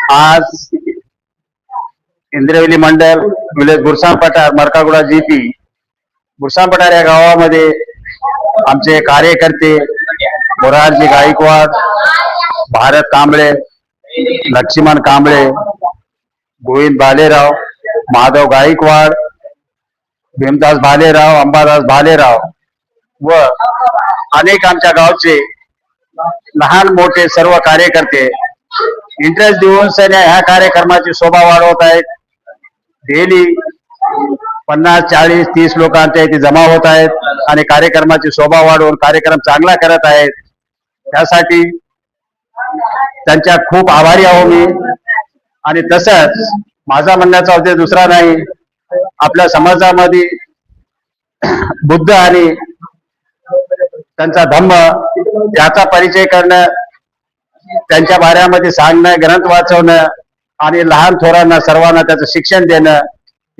आज इंद्रवेली मंडल village बुरसांपठार मरकागुडा GP बुरसांपठार या गावामध्ये आमचे कार्यकर्ते मोरारजी गायकवाड, भारत कांबळे, लक्ष्मण कांबळे, गोविंद भालेराव, माधव गायकवाड, भीमदास भालेराव, अंबादास भालेराव व अनेक आमच्या गावचे लहान मोठे सर्व कार्यकर्ते इंटरेस्ट देऊन ह्या कार्यक्रमाची शोभा वाढवत आहेत. डेली 50, 40, 30 लोक आमच्या इथे जमा होत आहेत आणि कार्यक्रमाची शोभा वाढवून कार्यक्रम चांगला करत आहेत. त्यासाठी त्यांच्या खूप आभारी आहो मी. आणि तसंच माझा म्हणण्याचा उद्देश दुसरा नाही, आपल्या समाजामध्ये बुद्ध आणि त्यांचा धम्म याचा परिचय करणं, त्यांच्या बाऱ्यामध्ये सांगणं, ग्रंथ वाचवणं आणि लहान थोरांना सर्वांना त्याचं शिक्षण देणं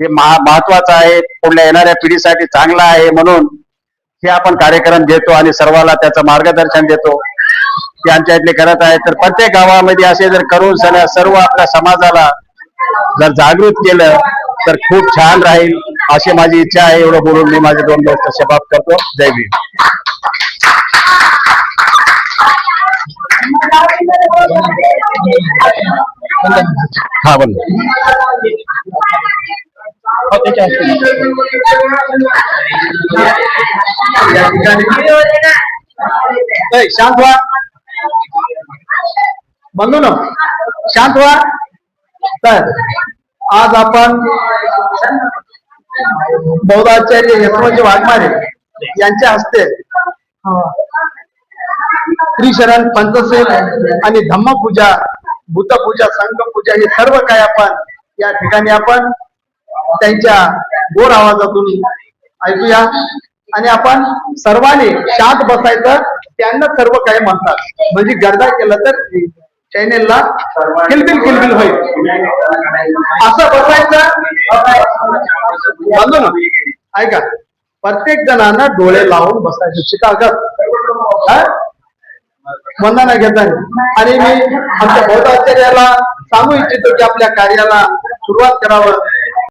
हे महत्वाचं आहे. पुढल्या येणाऱ्या पिढीसाठी चांगला आहे. म्हणून हे आपण कार्यक्रम घेतो आणि सर्वांना त्याचं मार्गदर्शन देतो. ते आमच्या इथले करत आहेत. तर प्रत्येक गावामध्ये असे जर करून सर्व आपल्या समाजाला जर जागृत केलं तर खूप छान राहील अशी माझी इच्छा आहे. एवढं बोलून मी माझे 2 गोष्ट समाप्त करतो. जय भीम. हा बोल. शांत व्हा बंधू ना, शांत व्हा. तर आज आपण बौद्धाचार्य यशवंत वाघमारे यांच्या हस्ते त्रिशरण, पंचशील आणि धम्मपूजा, बुद्धपूजा, संघपूजा हे सर्व काय आपण या ठिकाणी आपण त्यांच्या गोड आवाजातून ऐकूया. आणि आपण सर्वांनी शांत बसायचं. त्यांना सर्व काही म्हणतात म्हणजे गर्दा केलं तर चॅनेलला किलबिल होईल असं बसायचं. बांधू ना, ऐका, प्रत्येक जणांना डोळे लावून बसायचं चितागत वंदना घेताना. आणि मी आमच्या बौद्धाचार्याला सांगू इच्छितो की आपल्या कार्याला सुरुवात करावं.